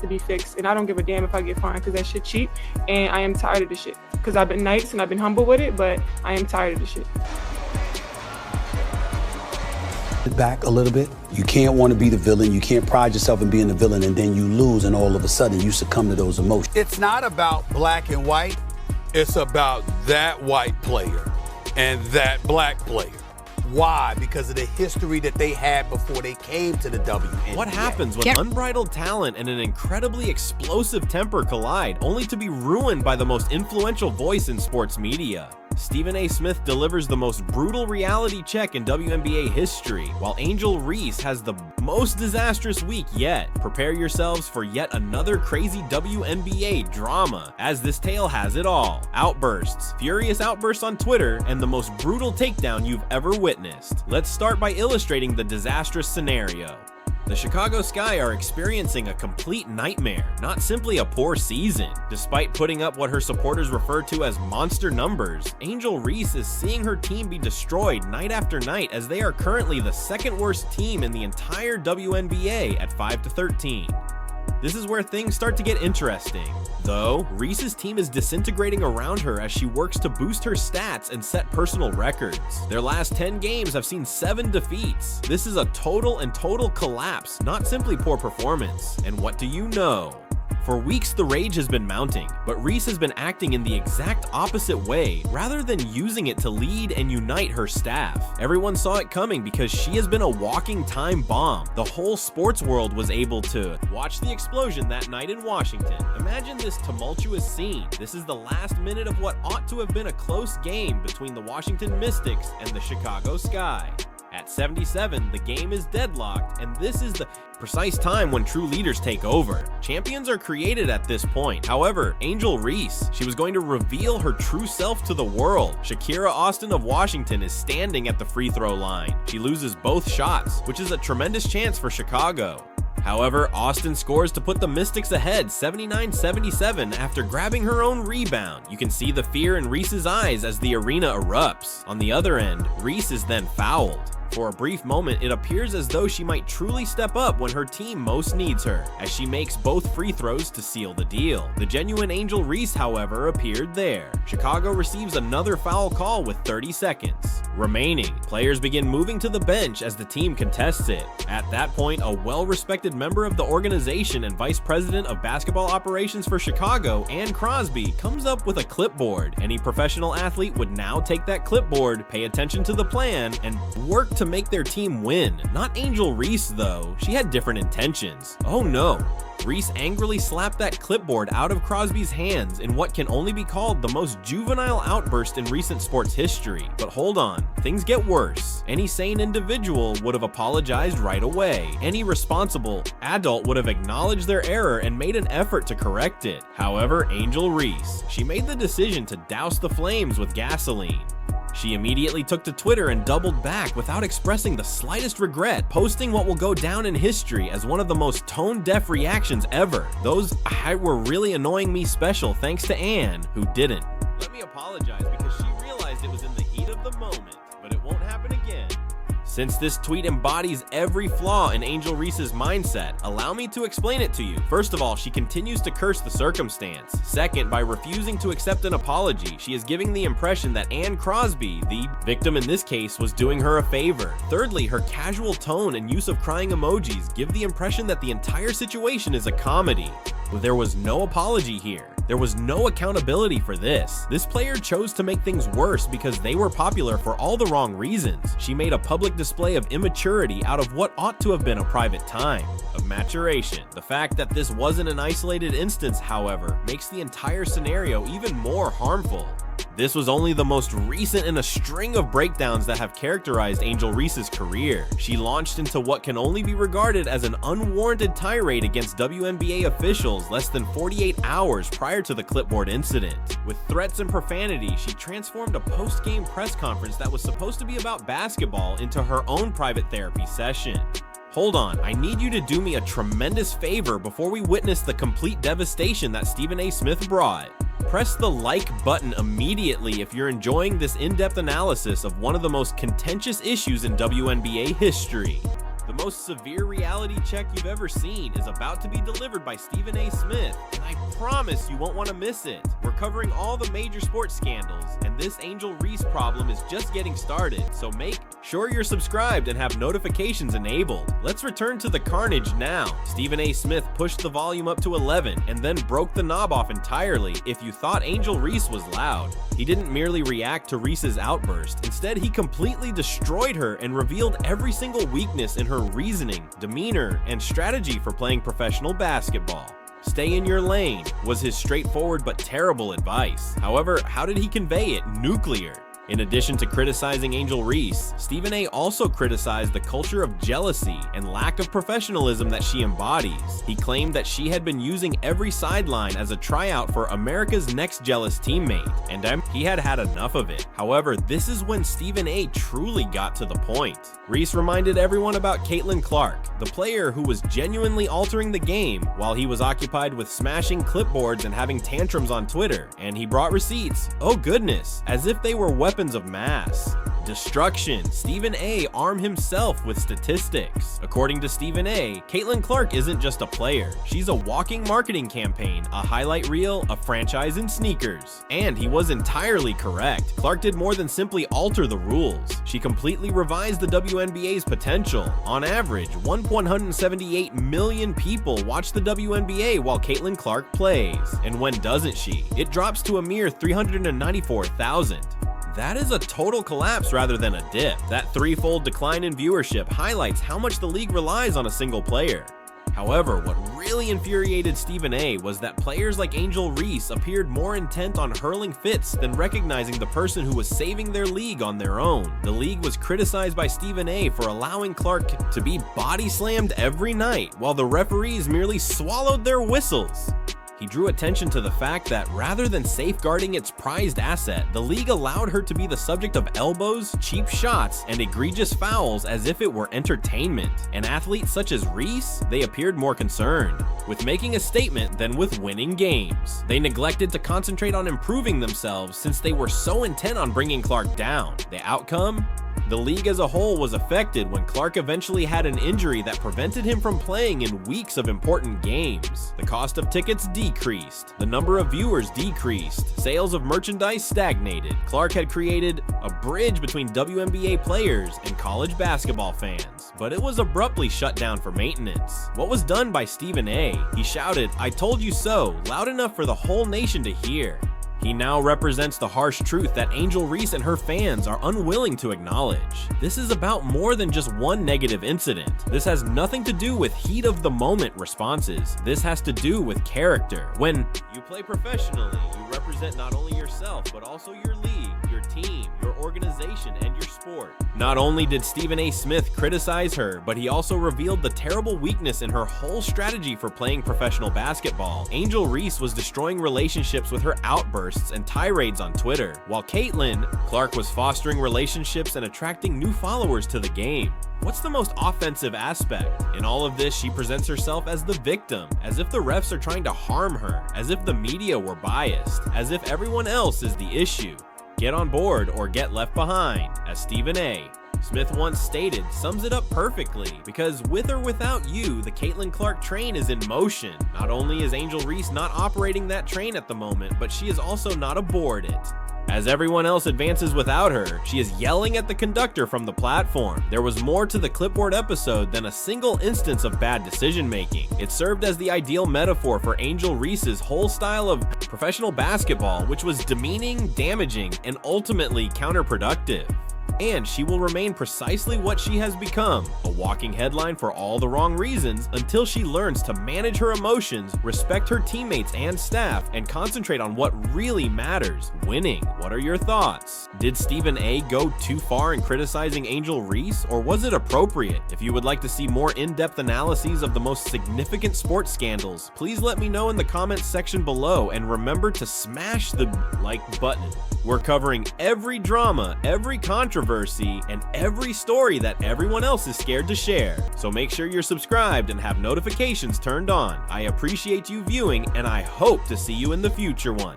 to be fixed. And I don't give a damn if I get fined because that shit cheap. And I am tired of the shit. Because I've been nice and I've been humble with it, but I am tired of the shit. Back a little bit. You can't want to be the villain. You can't pride yourself in being the villain, and then you lose, and all of a sudden you succumb to those emotions. It's not about black and white. It's about that white player and that black player. Why? Because of the history that they had before they came to the WNBA. What happens when unbridled talent and an incredibly explosive temper collide, only to be ruined by the most influential voice in sports media? Stephen A. Smith delivers the most brutal reality check in WNBA history, while Angel Reese has the most disastrous week yet. Prepare yourselves for yet another crazy WNBA drama, as this tale has it all. Outbursts, furious outbursts on Twitter, and the most brutal takedown you've ever witnessed. Let's start by illustrating the disastrous scenario. The Chicago Sky are experiencing a complete nightmare, not simply a poor season. Despite putting up what her supporters refer to as monster numbers, Angel Reese is seeing her team be destroyed night after night, as they are currently the second worst team in the entire WNBA at 5-13. This is where things start to get interesting. Though, Reese's team is disintegrating around her as she works to boost her stats and set personal records. Their last 10 games have seen 7 defeats. This is a total collapse, not simply poor performance. And what do you know? For weeks, the rage has been mounting, but Reese has been acting in the exact opposite way, rather than using it to lead and unite her staff. Everyone saw it coming because she has been a walking time bomb. The whole sports world was able to watch the explosion that night in Washington. Imagine this tumultuous scene. This is the last minute of what ought to have been a close game between the Washington Mystics and the Chicago Sky. At 77, the game is deadlocked, and this is the precise time when true leaders take over. Champions are created at this point. However, Angel Reese, she was going to reveal her true self to the world. Shakira Austin of Washington is standing at the free throw line. She loses both shots, which is a tremendous chance for Chicago. However, Austin scores to put the Mystics ahead 79-77 after grabbing her own rebound. You can see the fear in Reese's eyes as the arena erupts. On the other end, Reese is then fouled. For a brief moment, it appears as though she might truly step up when her team most needs her, as she makes both free throws to seal the deal. The genuine Angel Reese, however, appeared there. Chicago receives another foul call with 30 seconds remaining. Players begin moving to the bench as the team contests it. At that point, a well-respected member of the organization and vice president of basketball operations for Chicago, Ann Crosby, comes up with a clipboard. Any professional athlete would now take that clipboard, pay attention to the plan, and work to make their team win. Not Angel Reese, though. She had different intentions. Oh no. Reese angrily slapped that clipboard out of Crosby's hands in what can only be called the most juvenile outburst in recent sports history. But hold on, things get worse. Any sane individual would have apologized right away. Any responsible adult would have acknowledged their error and made an effort to correct it. However, Angel Reese, she made the decision to douse the flames with gasoline. She immediately took to Twitter and doubled back without expressing the slightest regret, posting what will go down in history as one of the most tone-deaf reactions ever. Those were really annoying me special thanks to Ann, who didn't. Let me apologize because she realized it was in the heat of the moment, but it won't happen again. Since this tweet embodies every flaw in Angel Reese's mindset, allow me to explain it to you. First of all, she continues to curse the circumstance. Second, by refusing to accept an apology, she is giving the impression that Ann Crosby, the victim in this case, was doing her a favor. Thirdly, her casual tone and use of crying emojis give the impression that the entire situation is a comedy. There was no apology here. There was no accountability for this. This player chose to make things worse because they were popular for all the wrong reasons. She made a public display of immaturity out of what ought to have been a private time of maturation. The fact that this wasn't an isolated instance, however, makes the entire scenario even more harmful. This was only the most recent in a string of breakdowns that have characterized Angel Reese's career. She launched into what can only be regarded as an unwarranted tirade against WNBA officials less than 48 hours prior to the clipboard incident. With threats and profanity, she transformed a post-game press conference that was supposed to be about basketball into her own private therapy session. Hold on, I need you to do me a tremendous favor before we witness the complete devastation that Stephen A. Smith brought. Press the like button immediately if you're enjoying this in-depth analysis of one of the most contentious issues in WNBA history. The most most severe reality check you've ever seen is about to be delivered by Stephen A. Smith, and I promise you won't want to miss it. We're covering all the major sports scandals, and this Angel Reese problem is just getting started, so make sure you're subscribed and have notifications enabled. Let's return to the carnage now. Stephen A. Smith pushed the volume up to 11 and then broke the knob off entirely if you thought Angel Reese was loud. He didn't merely react to Reese's outburst. Instead, he completely destroyed her and revealed every single weakness in her reasoning, demeanor, and strategy for playing professional basketball. Stay in your lane was his straightforward but terrible advice. However, how did he convey it? Nuclear. In addition to criticizing Angel Reese, Stephen A. also criticized the culture of jealousy and lack of professionalism that she embodies. He claimed that she had been using every sideline as a tryout for America's Next jealous teammate, and he had had enough of it. However, this is when Stephen A. truly got to the point. Reese reminded everyone about Caitlin Clark, the player who was genuinely altering the game while he was occupied with smashing clipboards and having tantrums on Twitter, and he brought receipts, oh goodness, as if they were weapons of mass destruction. Stephen A. armed himself with statistics. According to Stephen A., Caitlin Clark isn't just a player. She's a walking marketing campaign, a highlight reel, a franchise in sneakers. And he was entirely correct. Clark did more than simply alter the rules. She completely revised the WNBA's potential. On average, 178 million people watch the WNBA while Caitlin Clark plays. And when doesn't she? It drops to a mere 394,000. That is a total collapse rather than a dip. That threefold decline in viewership highlights how much the league relies on a single player. However, what really infuriated Stephen A. was that players like Angel Reese appeared more intent on hurling fits than recognizing the person who was saving their league on their own. The league was criticized by Stephen A. for allowing Clark to be body slammed every night, while the referees merely swallowed their whistles. He drew attention to the fact that rather than safeguarding its prized asset, the league allowed her to be the subject of elbows, cheap shots, and egregious fouls as if it were entertainment. And athletes such as Reese, they appeared more concerned with making a statement than with winning games. They neglected to concentrate on improving themselves since they were so intent on bringing Clark down. The outcome? The league as a whole was affected when Clark eventually had an injury that prevented him from playing in weeks of important games. The cost of tickets decreased, the number of viewers decreased, sales of merchandise stagnated. Clark had created a bridge between WNBA players and college basketball fans, but it was abruptly shut down for maintenance. What was done by Stephen A? He shouted, "I told you so," loud enough for the whole nation to hear. He now represents the harsh truth that Angel Reese and her fans are unwilling to acknowledge. This is about more than just one negative incident. This has nothing to do with heat of the moment responses. This has to do with character. When you play professionally, you represent not only yourself, but also your league, your team, your organization, and your sport. Not only did Stephen A. Smith criticize her, but he also revealed the terrible weakness in her whole strategy for playing professional basketball. Angel Reese was destroying relationships with her outbursts and tirades on Twitter, while Caitlin Clark was fostering relationships and attracting new followers to the game. What's the most offensive aspect? In all of this, she presents herself as the victim, as if the refs are trying to harm her, as if the media were biased, as if everyone else is the issue. Get on board or get left behind, as Stephen A. Smith once stated, sums it up perfectly, because with or without you, the Caitlin Clark train is in motion. Not only is Angel Reese not operating that train at the moment, but she is also not aboard it. As everyone else advances without her, she is yelling at the conductor from the platform. There was more to the clipboard episode than a single instance of bad decision making. It served as the ideal metaphor for Angel Reese's whole style of professional basketball, which was demeaning, damaging, and ultimately counterproductive. And she will remain precisely what she has become, a walking headline for all the wrong reasons, until she learns to manage her emotions, respect her teammates and staff, and concentrate on what really matters, winning. What are your thoughts? Did Stephen A. go too far in criticizing Angel Reese, or was it appropriate? If you would like to see more in-depth analyses of the most significant sports scandals, please let me know in the comments section below, and remember to smash the like button. We're covering every drama, every controversy, and every story that everyone else is scared to share. So make sure you're subscribed and have notifications turned on. I appreciate you viewing, and I hope to see you in the future one.